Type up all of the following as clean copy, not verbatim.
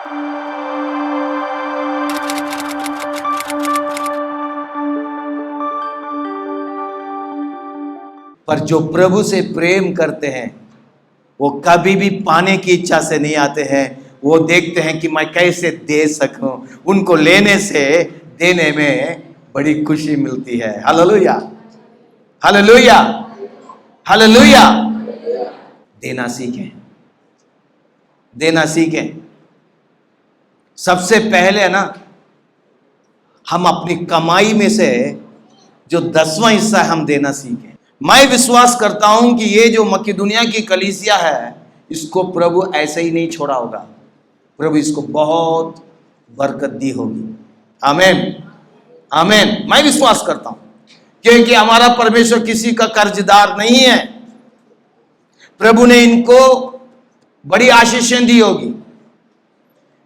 पर जो प्रभु से प्रेम करते हैं वो कभी भी पाने की इच्छा से नहीं आते हैं। वो देखते हैं कि मैं कैसे दे सकूं। उनको लेने से देने में बड़ी खुशी मिलती है। Hallelujah, hallelujah, hallelujah. देना सीखें, देना सीखें। सबसे पहले ना हम अपनी कमाई में से जो 10वां हिस्सा है हम देना सीखें। मैं विश्वास करता हूं कि ये जो मकिदुनिया की कलीसिया है इसको प्रभु ऐसे ही नहीं छोड़ा होगा। प्रभु इसको बहुत बरकत दी होगी। आमीन, आमीन। मैं विश्वास करता हूं क्योंकि हमारा परमेश्वर किसी का कर्जदार नहीं है। प्रभु ने इनको बड़ी आशीषें दी होगी।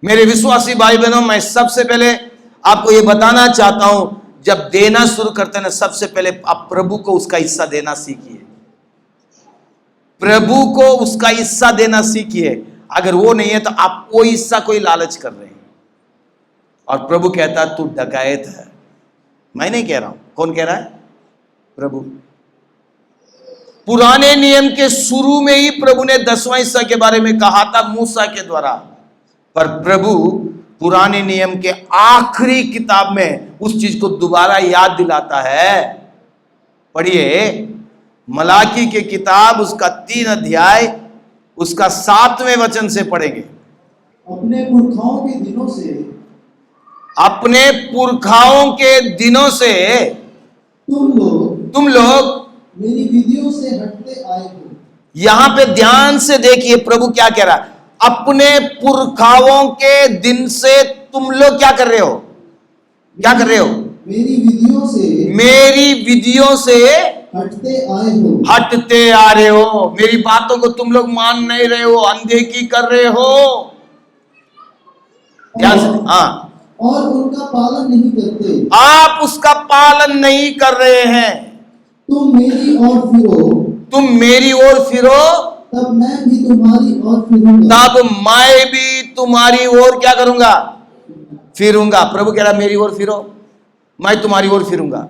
मेरे विश्वासी भाई बहनों, मैं सबसे पहले आपको यह बताना चाहता हूं, जब देना शुरू करते हैं ना, सबसे पहले आप प्रभु को उसका हिस्सा देना सीखिए। प्रभु को उसका हिस्सा देना सीखिए। अगर वो नहीं है तो आप वो हिस्सा कोई लालच कर रहे हैं। और प्रभु कहता है तू डकैत है। मैं नहीं कह रहा हूं, कौन कह रहा है? प्रभु। पुराने नियम के शुरू में ही प्रभु ने 10वां हिस्सा के बारे में कहा था मूसा के द्वारा। पर प्रभु पुराने नियम के आखिरी किताब में उस चीज को दोबारा याद दिलाता है। पढ़िए मलाकी के किताब, उसका 3 अध्याय, उसका 7वें वचन से पढ़ेंगे। अपने पुरखाओं के दिनों से, अपने पुरखाओं के दिनों से तुम लोग मेरी विधियों से हटते आए हो। यहां पे ध्यान से देखिए प्रभु क्या कह रहा है। अपने पुरखाओं के दिन से तुम लोग क्या कर रहे हो? क्या कर रहे हो? मेरी विधियों से हटते आए हो। हटते आ रहे हो। मेरी बातों को तुम लोग मान नहीं रहे हो, अनदेखी कर रहे हो। ध्यान से। हाँ, और उनका पालन नहीं करते। आप उसका पालन नहीं कर रहे हैं। तुम मेरी ओर फिरो, तुम मेरी ओर फिरो, तब मैं भी तुम्हारी ओर फिरूंगा। तब मैं भी तुम्हारी ओर क्या करूंगा? फिरूंगा। प्रभु कह रहा मेरी ओर फिरो, मैं तुम्हारी ओर फिरूंगा।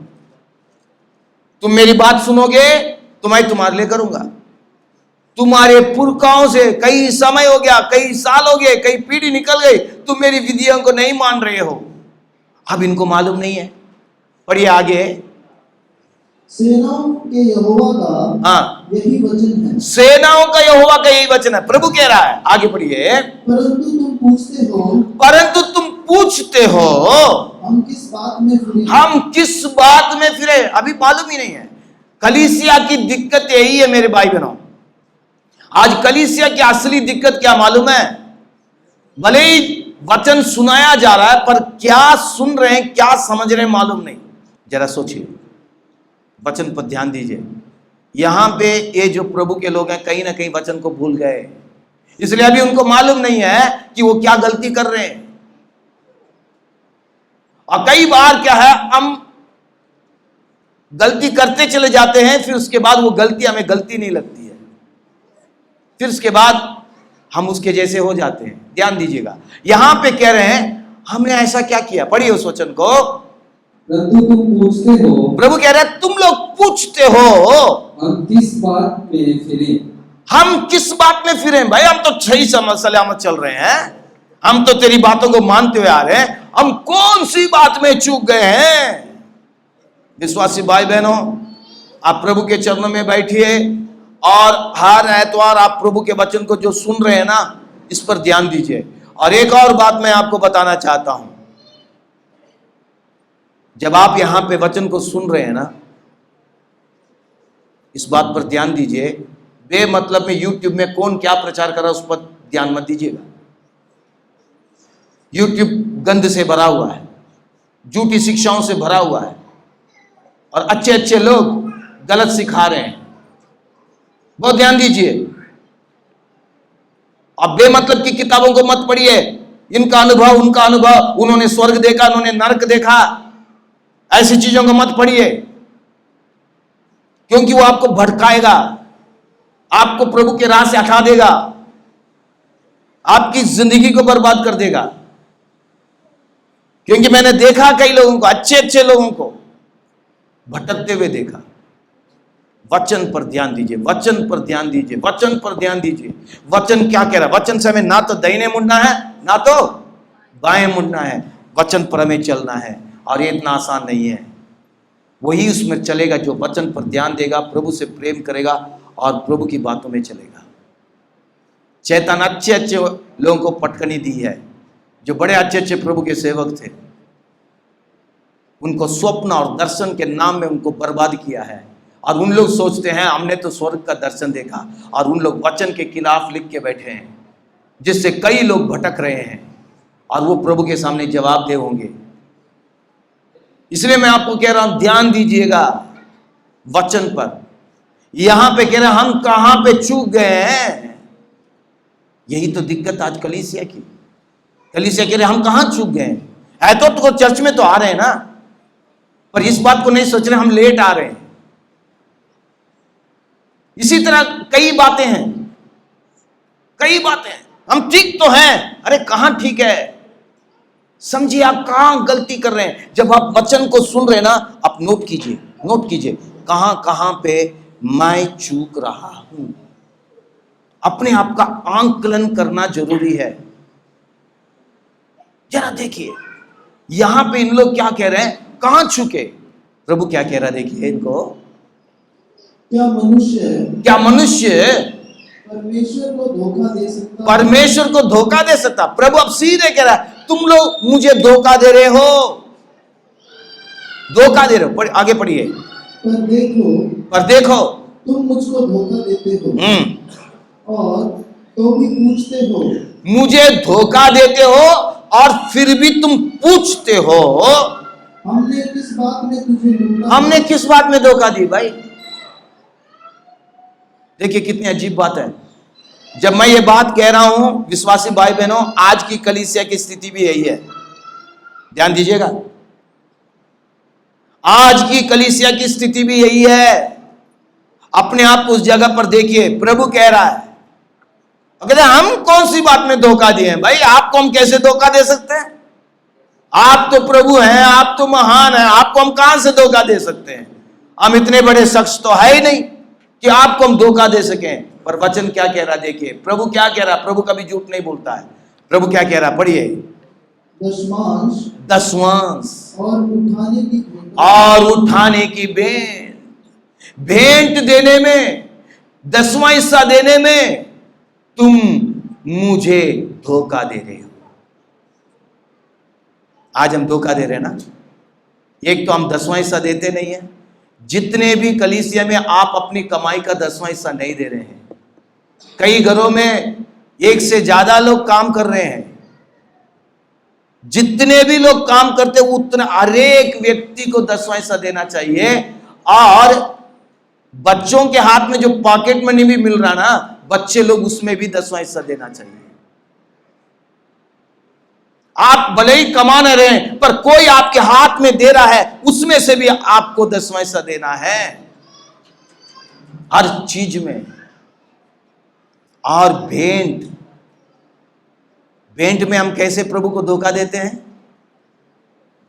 तुम मेरी बात सुनोगे तो मैं तुम्हारे लिए करूंगा। तुम्हारे पुरखाओं से कई समय हो गया, कई साल हो गए, कई पीढ़ी निकल गई, तुम मेरी विधियों को नहीं मान रहे हो। अब इनको मालूम नहीं है। पढ़िए आगे। सेनाओं के यहोवा का यही वचन है। सेनाओं का यहोवा का यही वचन है। प्रभु कह रहा है, आगे पढ़िए। परंतु तुम पूछते हो हम किस बात में फिरे? हम किस बात में फिरे? अभी मालूम ही नहीं है। कलीसिया की दिक्कत यही है मेरे भाई बहनों। आज कलीसिया की असली दिक्कत क्या मालूम है? भले ही वचन सुनाया जा रहा है पर क्या सुन रहे हैं, क्या समझ रहे हैं मालूम नहीं। जरा सोचिए, वचन पर ध्यान दीजिए। यहां पे ये जो प्रभु के लोग हैं कहीं ना कहीं वचन को भूल गए, इसलिए अभी उनको मालूम नहीं है कि वो क्या गलती कर रहे हैं। और कई बार क्या है, हम गलती करते चले जाते हैं, फिर उसके बाद वो गलती हमें गलती नहीं लगती है, फिर उसके बाद हम उसके जैसे हो जाते हैं। ध्यान दीजिएगा, यहां पे कह रहे हैं हमने ऐसा क्या किया। पढ़िए उस वचन को। परंतु तुम पूछते हो, प्रभु कह रहे हैं तुम लोग पूछते हो हम किस बात में फिरे? हम किस बात में फिरे? भाई हम तो सही सलामत चल रहे हैं, हम तो तेरी बातों को मानते हुए आ रहे हैं, हम कौन सी बात में चूक गए हैं? विश्वासी भाई बहनों, आप प्रभु के चरणों में बैठिए और हर एतवार आप प्रभु के वचन को जो सुन रहे हैं ना, इस पर ध्यान दीजिए। और एक और बात मैं आपको बताना चाहता हूं, जब आप यहां पे वचन को सुन रहे हैं ना, इस बात पर ध्यान दीजिए। बेमतलब में यूट्यूब में कौन क्या प्रचार कर रहा है उस पर ध्यान मत दीजिएगा। यूट्यूब गंद से भरा हुआ है, झूठी शिक्षाओं से भरा हुआ है, और अच्छे अच्छे लोग गलत सिखा रहे हैं। बहुत ध्यान दीजिए। अब बेमतलब की किताबों को मत पढ़िए। इनका अनुभव, उनका अनुभव, उन्होंने स्वर्ग देखा, उन्होंने नरक देखा, ऐसी चीजों को मत पढ़िए, क्योंकि वो आपको भटकाएगा, आपको प्रभु के राह से हटा देगा। आपकी जिंदगी को बर्बाद कर देगा। क्योंकि मैंने देखा कई लोगों को, अच्छे अच्छे लोगों को भटकते हुए देखा। वचन पर ध्यान दीजिए, वचन पर ध्यान दीजिए, वचन पर ध्यान दीजिए। वचन क्या कह रहा है? वचन से हमें ना तो दाहिने मुड़ना है ना तो बाएं मुड़ना है, वचन पर हमें चलना है। और ये इतना आसान नहीं है। वही उसमें चलेगा जो वचन पर ध्यान देगा, प्रभु से प्रेम करेगा और प्रभु की बातों में चलेगा। शैतान अच्छे अच्छे लोगों को पटकनी दी है, जो बड़े अच्छे अच्छे प्रभु के सेवक थे, उनको स्वप्न और दर्शन के नाम में उनको बर्बाद किया है। और उन लोग सोचते हैं हमने तो स्वर्ग का दर्शन देखा, और उन लोग वचन के खिलाफ लिख के बैठे हैं, जिससे कई लोग भटक रहे हैं और वो प्रभु के सामने जवाबदेह होंगे। इसलिए मैं आपको कह रहा हूं, ध्यान दीजिएगा वचन पर। यहां पे कह रहे हैं हम कहां पे चूक गए हैं। यही तो दिक्कत आज कलीसिया की। कलीसिया कह रहे हम कहां चूक गए हैं। है तो चर्च में तो आ रहे हैं ना, पर इस बात को नहीं सोच रहे हम लेट आ रहे हैं। इसी तरह कई बातें हैं, कई बातें हैं। हम ठीक तो हैं, अरे कहां ठीक है। समझिए आप कहां गलती कर रहे हैं। जब आप वचन को सुन रहे हैं ना, आप नोट कीजिए, नोट कीजिए कहां कहां पे मैं चूक रहा हूं। अपने आप का आंकलन करना जरूरी है। जरा देखिए यहां पे इन लोग क्या कह रहे हैं, कहां चूके। प्रभु क्या कह रहा है, देखिए इनको, क्या मनुष्य परमेश्वर को धोखा दे सकता? परमेश्वर को धोखा दे सकता। प्रभु अब सीधे कह रहा है तुम लोग मुझे धोखा दे रहे हो, धोखा दे रहे हो। आगे पढ़िए। पर देखो तुम मुझको धोखा देते हो और तो भी पूछते हो। मुझे धोखा देते हो और फिर भी तुम पूछते हो हमने किस बात में तुझे लूटा? हमने किस बात में धोखा दी। भाई देखिए कितनी अजीब बात है। जब मैं ये बात कह रहा हूं विश्वासी भाई बहनों, आज की कलीसिया की स्थिति भी यही है। ध्यान दीजिएगा, आज की कलीसिया की स्थिति भी यही है। अपने आप को उस जगह पर देखिए। प्रभु कह रहा है, अगर हम कौन सी बात में धोखा दिए हैं। भाई आपको हम कैसे धोखा दे सकते हैं? आप तो प्रभु हैं, आप तो महान हैं, आपको हम कहां से धोखा दे सकते हैं? हम इतने बड़े शख्स तो है ही नहीं कि आपको हम धोखा दे सकें। पर वचन क्या कह रहा है, देखिए प्रभु क्या कह रहा है। प्रभु कभी झूठ नहीं बोलता है। प्रभु क्या कह रहा है, पढ़िए। दसवांश और उठाने की भेंट देने में, 10वां हिस्सा देने में तुम मुझे धोखा दे रहे हो। आज हम धोखा दे रहे हैं ना। एक तो हम 10वां हिस्सा देते नहीं है। जितने भी कलीसिया में आप अपनी कमाई का 10वां हिस्सा नहीं दे रहे हैं। कई घरों में एक से ज्यादा लोग काम कर रहे हैं। जितने भी लोग काम करते हैं उतना हर एक व्यक्ति को 10वां हिस्सा देना चाहिए। और बच्चों के हाथ में जो पॉकेट मनी भी मिल रहा ना, बच्चे लोग उसमें भी 10वां हिस्सा देना चाहिए। आप भले ही कमा न रहे हैं, पर कोई आपके हाथ में दे रहा है, उसमें से भी आपको 10वां हिस्सा देना है, हर चीज में। और भेंट में हम कैसे प्रभु को धोखा देते हैं।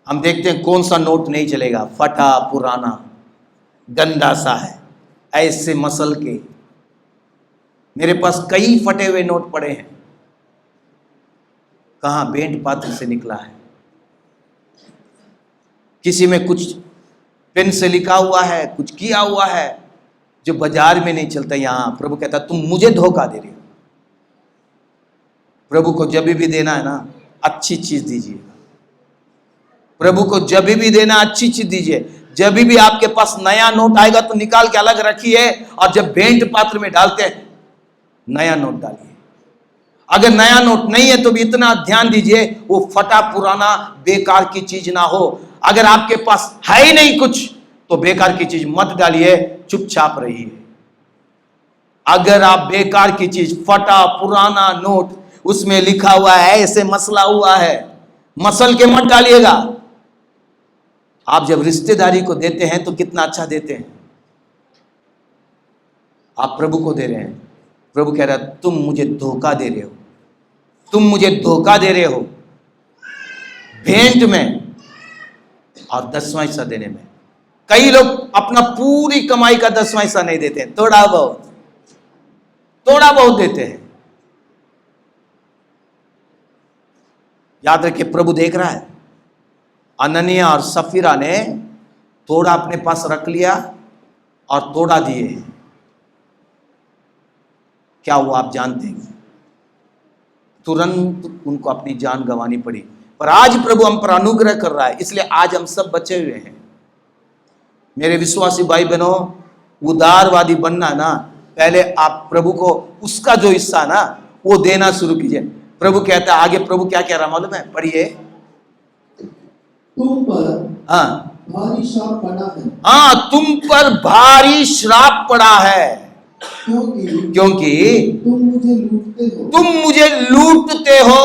हम देखते हैं कौन सा नोट नहीं चलेगा, फटा पुराना गंदा सा है, ऐसे मसल के। मेरे पास कई फटे हुए नोट पड़े हैं। कहां? भेंट पात्र से निकला है। किसी में कुछ पेन से लिखा हुआ है, कुछ किया हुआ है जो बाजार में नहीं चलता। यहां प्रभु कहता तुम मुझे धोखा दे रहे हो। प्रभु को जब भी देना है ना, अच्छी चीज दीजिए। प्रभु को जब भी देना अच्छी चीज दीजिए। जब भी आपके पास नया नोट आएगा तो निकाल के अलग रखिए, और जब भेंट पात्र में डालते हैं नया नोट डालिए। अगर नया नोट नहीं है तो भी इतना ध्यान दीजिए वो फटा पुराना बेकार की चीज ना हो। अगर आपके पास है ही नहीं कुछ तो बेकार की चीज मत डालिए, चुपचाप रहिए। अगर आप बेकार की चीज, फटा पुराना नोट, उसमें लिखा हुआ है ऐसे मसला हुआ है, मसल के मत डालिएगा। आप जब रिश्तेदारी को देते हैं तो कितना अच्छा देते हैं। आप प्रभु को दे रहे हैं। प्रभु कह रहा है तुम मुझे धोखा दे रहे हो। तुम मुझे धोखा दे रहे हो भेंट में और 10वां हिस्सा देने में। कई लोग अपना पूरी कमाई का 10वां हिस्सा नहीं देते हैं, थोड़ा बहुत देते हैं। याद रखिए, प्रभु देख रहा है। अननिया और सफीरा ने थोड़ा अपने पास रख लिया और थोड़ा दिए। क्या हुआ आप जानते हैं? तुरंत उनको अपनी जान गंवानी पड़ी। पर आज प्रभु हम पर अनुग्रह कर रहा है, इसलिए आज हम सब बचे हुए हैं। मेरे विश्वासी भाई बहनों, उदारवादी बनना ना, पहले आप प्रभु को उसका जो हिस्सा ना वो देना शुरू कीजिए। प्रभु कहता है आगे, प्रभु क्या कह रहा मालूम है? पढ़िए। तुम पर भारी श्राप पड़ा है। हाँ, तुम पर भारी श्राप पड़ा है, क्योंकि तुम मुझे लूटते हो।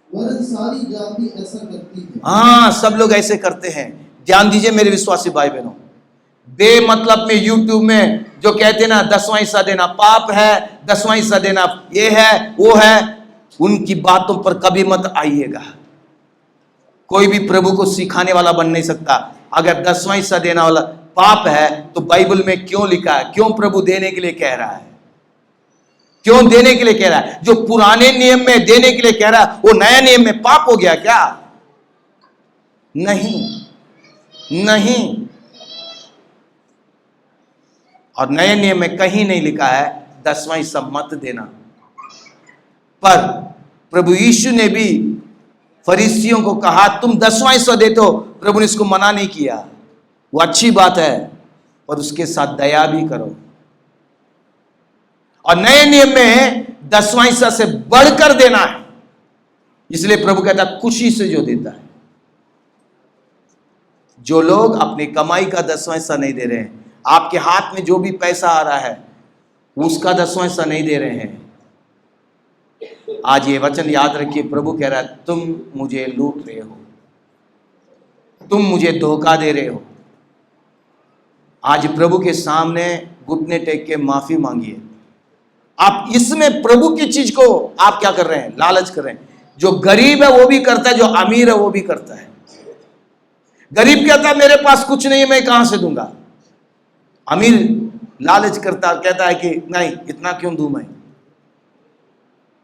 वरन सारी जाति ऐसा करती है। हाँ, सब लोग ऐसे करते हैं। ध्यान दीजिए मेरे विश्वासी भाई बहनों, बेमतलब में यूट्यूब में जो कहते हैं ना 10वां हिस्सा देना पाप है, 10वां हिस्सा देना ये है वो है, उनकी बातों पर कभी मत आइएगा। कोई भी प्रभु को सिखाने वाला बन नहीं सकता। अगर 10वां हिस्सा देना वाला पाप है तो बाइबल में क्यों लिखा है? क्यों प्रभु देने के लिए कह रहा है? क्यों देने के लिए कह रहा है? जो पुराने नियम में देने के लिए कह रहा है वो नया नियम में पाप हो गया क्या? नहीं। और नए नियम में कहीं नहीं लिखा है 10वां हिस्सा मत देना। पर प्रभु यीशु ने भी फरीसियों को कहा तुम 10वां हिस्सा देते हो। प्रभु ने इसको मना नहीं किया, वो अच्छी बात है, पर उसके साथ दया भी करो। और नए नियम में 10वां हिस्सा से बढ़कर देना है, इसलिए प्रभु कहता है खुशी से जो देता है। जो लोग अपनी कमाई का 10वां हिस्सा नहीं दे रहे हैं, आपके हाथ में जो भी पैसा आ रहा है उसका 10वां हिस्सा नहीं दे रहे हैं, आज ये वचन याद रखिए। प्रभु कह रहा है तुम मुझे लूट रहे हो, तुम मुझे धोखा दे रहे हो। आज प्रभु के सामने घुटने टेक के माफी मांगिए। आप इसमें प्रभु की चीज को आप क्या कर रहे हैं? लालच कर रहे हैं। जो गरीब है वो भी करता है, जो अमीर है वो भी करता है। गरीब कहता है मेरे पास कुछ नहीं है, मैं कहां से दूंगा। अमीर लालच करता कहता है कि नहीं, इतना क्यों दूं मैं।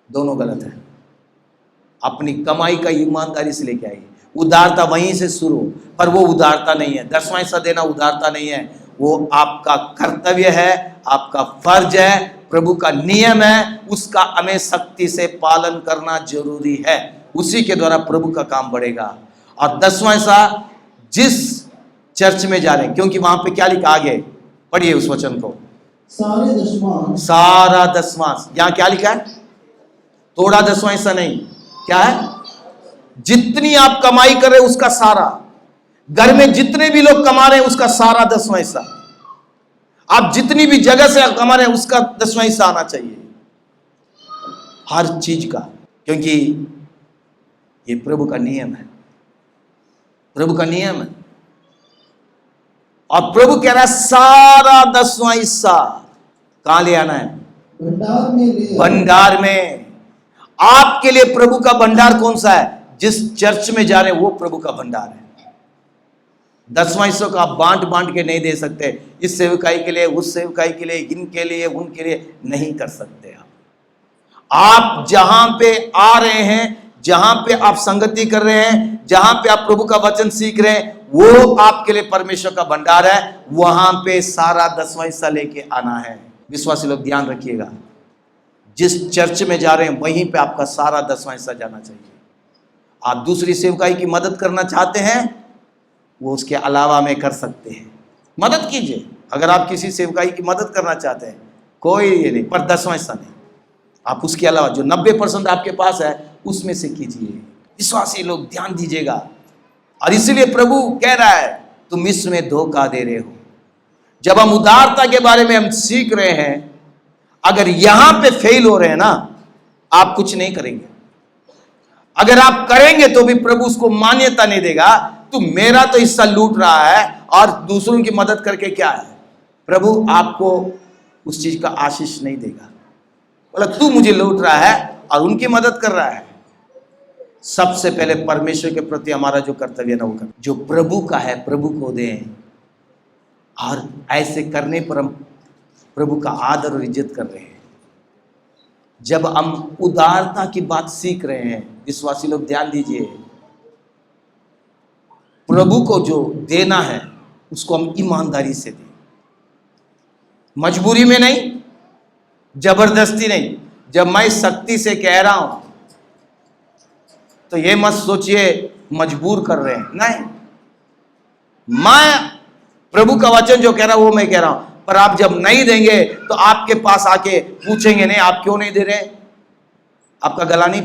दोनों गलत है। अपनी कमाई का ईमानदारी से लेके आइए। उदारता वहीं से शुरू, पर वो उदारता नहीं है। 10वां हिस्सा देना उदारता नहीं है, वो आपका कर्तव्य है, आपका फर्ज है, प्रभु का नियम है, उसका हमें सख्ती से पालन करना जरूरी है। उसी के द्वारा प्रभु का काम बढ़ेगा। और 10वां हिस्सा जिस चर्च में जा रहे हैं, क्योंकि वहां पे क्या लिखा आगे पढ़िए उस वचन को, सारा दसवांश। यहां क्या लिखा है? थोड़ा 10वां हिस्सा नहीं, क्या है? जितनी आप कमाई कर रहे हैं उसका सारा। घर में जितने भी लोग कमा रहे हैं उसका सारा 10वां हिस्सा। आप जितनी भी जगह से कमा रहे हैं उसका 10वां हिस्सा आना चाहिए, हर चीज का, क्योंकि ये प्रभु का नियम है। प्रभु का नियम है। और प्रभु कह रहा है सारा 10वां हिस्सा कहां ले आना है? भंडार में। आपके लिए प्रभु का भंडार कौन सा है? जिस चर्च में जा रहे हैं वो प्रभु का भंडार है। 10वां हिस्सों का आप बांट बांट के नहीं दे सकते। इस सेवकाई के लिए, उस सेवकाई के लिए, इनके लिए, उनके लिए नहीं कर सकते। आप जहां पे आ रहे हैं, जहां पे आप संगति कर रहे हैं, जहां पे आप प्रभु का वचन सीख रहे हैं, वो आपके लिए परमेश्वर का भंडार है। वहां पे सारा 10वां हिस्सा लेके आना है। विश्वासी लोग ध्यान रखिएगा, जिस चर्च में जा रहे हैं वहीं पे आपका सारा 10वां हिस्सा जाना चाहिए। आप दूसरी सेवकाई की मदद करना चाहते हैं, वो उसके अलावा में कर सकते हैं, मदद कीजिए। अगर आप किसी सेवकाई की मदद करना चाहते हैं, कोई ये नहीं, पर 10वां हिस्सा नहीं। आप उसके अलावा जो 90% आपके पास है उसमें से कीजिए। विश्वासी लोग ध्यान दीजिएगा। और इसीलिए प्रभु कह रहा है तुम इसमें धोखा दे रहे हो। जब हम उदारता के बारे में हम सीख रहे हैं, अगर यहां पे फेल हो रहे हैं ना, आप कुछ नहीं करेंगे। अगर आप करेंगे तो भी प्रभु उसको मान्यता नहीं देगा। तू मेरा तो हिस्सा लूट रहा है और दूसरों की मदद करके क्या है? प्रभु आपको उस चीज का आशीष नहीं देगा। बोला तू मुझे लूट रहा है और उनकी मदद कर रहा है। सबसे पहले परमेश्वर के प्रति हमारा जो कर्तव्य ना वो कर, जो प्रभु का है प्रभु को दें, और ऐसे करने पर हम प्रभु का आदर और इज्जत कर रहे हैं। जब हम उदारता की बात सीख रहे हैं, विश्वासी लोग ध्यान दीजिए, प्रभु को जो देना है उसको हम ईमानदारी से दें, मजबूरी में नहीं, जबरदस्ती नहीं। जब मैं शक्ति से कह रहा हूं तो ये मत सोचिए मजबूर कर रहे हैं, नहीं। मैं प्रभु का वचन जो कह रहा हूं वो मैं कह रहा हूं, पर आप जब नहीं देंगे तो आपके पास आके पूछेंगे नहीं आप क्यों नहीं दे रहे, आपका गला नहीं